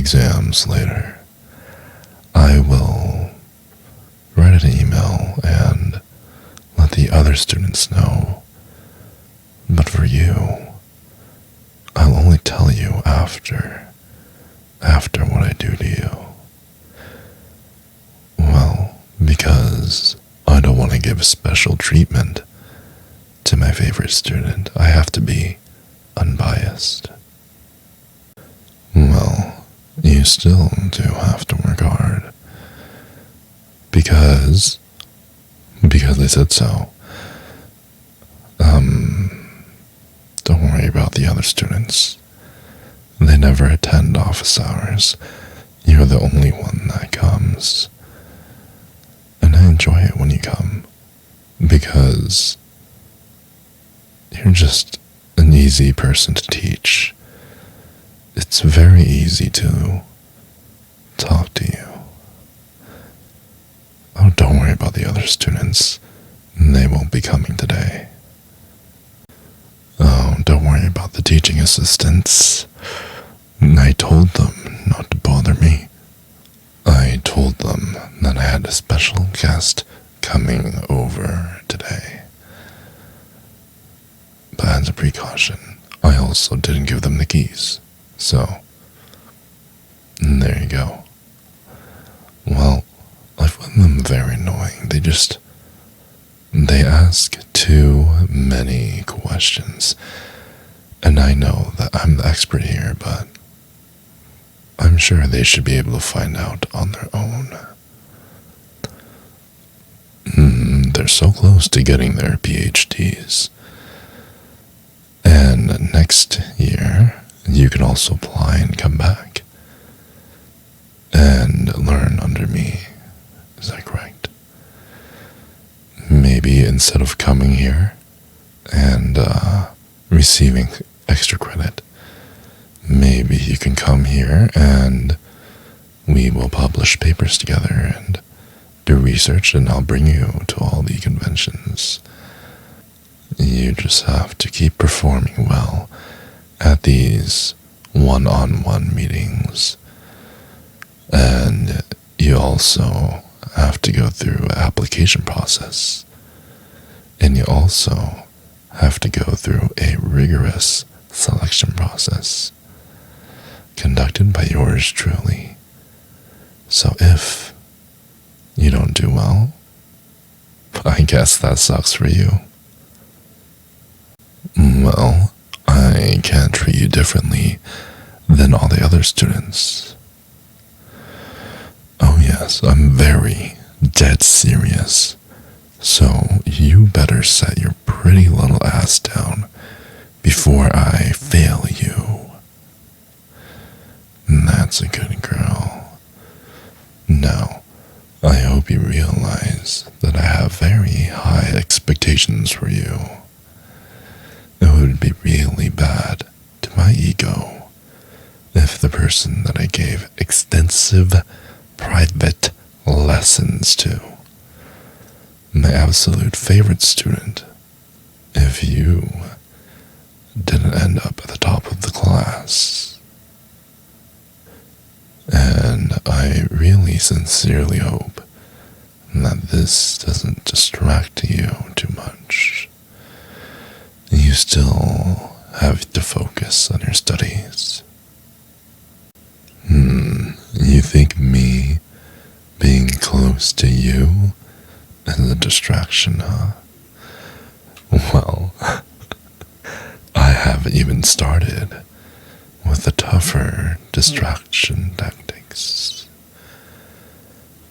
exams later, I will write an email and let the other students know. But for you, I'll only tell you after what I do to you. Well, because I don't want to give special treatment to my favorite student, I have to be unbiased. Well, you still do have to work hard. Because I said so. Don't worry about the other students. They never attend office hours. You're the only one that comes. And I enjoy it when you come. Because you're just an easy person to teach. It's very easy to talk to you. Oh, don't worry about the other students. They won't be coming today. Oh, don't worry about the teaching assistants. I told them not to bother me. I told them that I had a special guest coming over today. But as a precaution, I also didn't give them the keys. So, there you go. Well, I find them very annoying. They ask too many questions. And I know that I'm the expert here, but I'm sure they should be able to find out on their own. They're so close to getting their PhDs. And next year, you can also apply and come back and learn under me. Is that correct? Maybe instead of coming here and receiving extra credit, maybe you can come here and we will publish papers together and do research, and I'll bring you to all the conventions. You just have to keep performing well at these one-on-one meetings. And you also have to go through an application process. And you also have to go through a rigorous selection process conducted by yours truly. So if you don't do well, I guess that sucks for you. Well, I can't treat you differently than all the other students. Oh yes, I'm very dead serious. So you better set your pretty little ass down before I fail you. That's a good girl. Now, I hope you realize that I have very high expectations for you. It would be really bad to my ego if the person that I gave extensive private lessons to, my absolute favorite student, if you didn't end up at the top of the class. And I really sincerely hope that this doesn't distract you too much. You still have to focus on your studies. You think me being close to you is a distraction, huh? Well, I haven't even started with the tougher distraction tactics.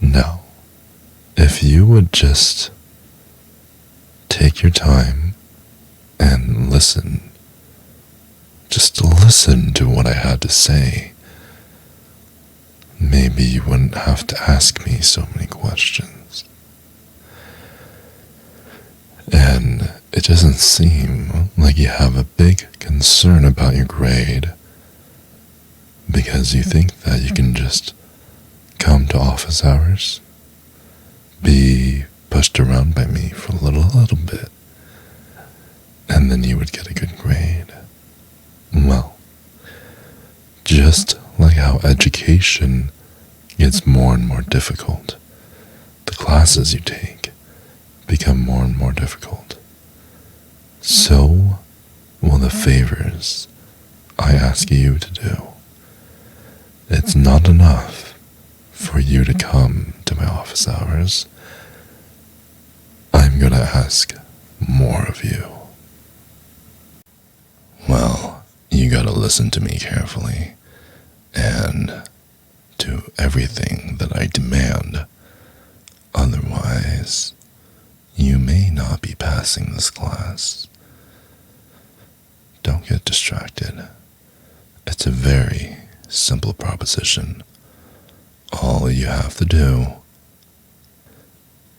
Now, if you would just take your time and listen, just listen to what I had to say, maybe you wouldn't have to ask me so many questions. And it doesn't seem like you have a big concern about your grade, because you think that you can just come to office hours, be pushed around by me for a little bit, and then you would get a good grade. Well, just Like how education gets more and more difficult. The classes you take become more and more difficult. So will the favors I ask you to do. It's not enough for you to come to my office hours. I'm gonna ask more of you. Well, you gotta listen to me carefully and do everything that I demand. Otherwise, you may not be passing this class. Don't get distracted. It's a very simple proposition. All you have to do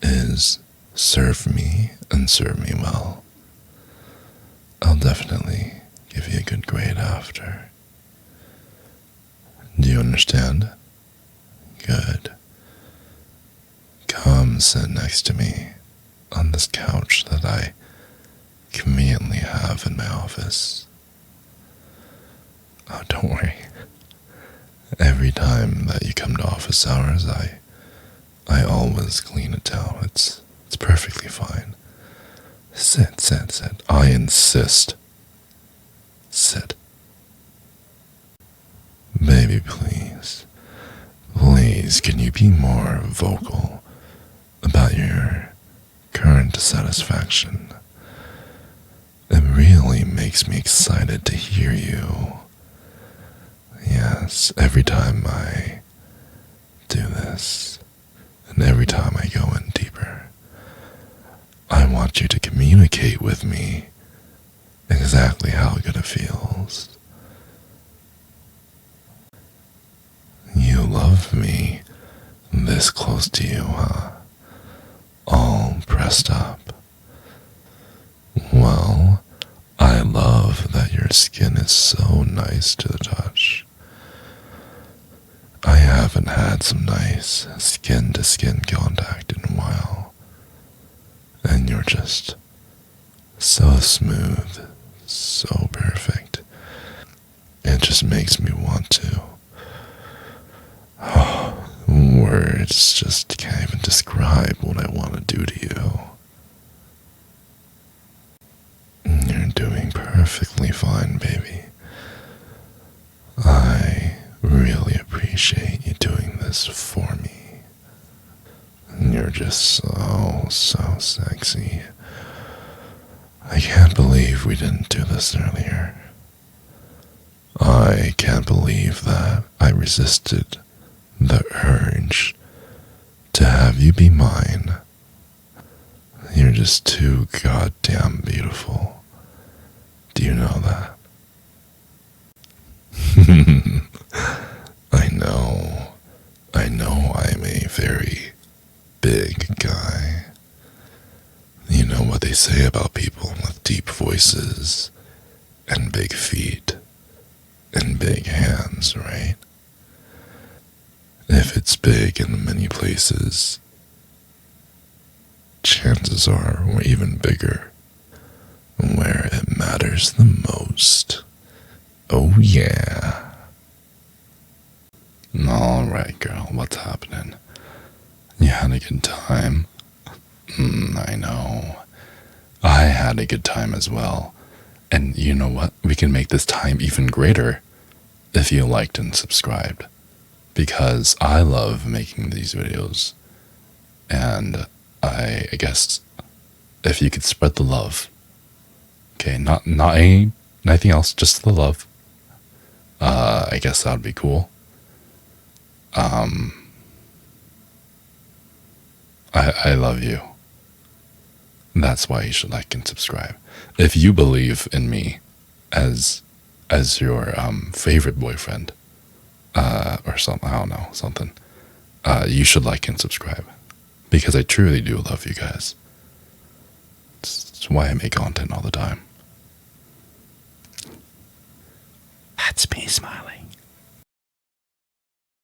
is serve me and serve me well. I'll definitely give you a good grade after. Do you understand? Good. Come sit next to me on this couch that I conveniently have in my office. Oh, don't worry. Every time that you come to office hours, I always clean it down. It's perfectly fine. Sit, sit, sit. I insist. Sit. Baby, please. Please, can you be more vocal about your current dissatisfaction? It really makes me excited to hear you. Yes, every time I do this, and every time I go in deeper, I want you to communicate with me exactly how good it feels. You love me this close to you, huh? All pressed up. Well, I love that your skin is so nice to the touch. I haven't had some nice skin-to-skin contact in a while. And you're just so smooth, so perfect. It just makes me want to. Oh, words just can't even describe what I want to do to you. You're doing perfectly fine, baby. I really appreciate you doing this for me. You're just so sexy. I can't believe we didn't do this earlier. I can't believe that I resisted the urge to have you be mine. You're just too goddamn beautiful. Do you know that? I know I'm a very big guy. You know what they say about people with deep voices and big feet and big hands, right? If it's big in many places, chances are we're even bigger where it matters the most. Oh yeah. Alright, girl, what's happening? You had a good time? I know. I had a good time as well. And you know what? We can make this time even greater if you liked and subscribed. Because I love making these videos. And I guess if you could spread the love. Okay, not anything else, just the love. I guess that would be cool. I love you. That's why you should like and subscribe. If you believe in me as your favorite boyfriend, or something, I don't know, something, you should like and subscribe. Because I truly do love you guys. It's why I make content all the time. That's me smiling.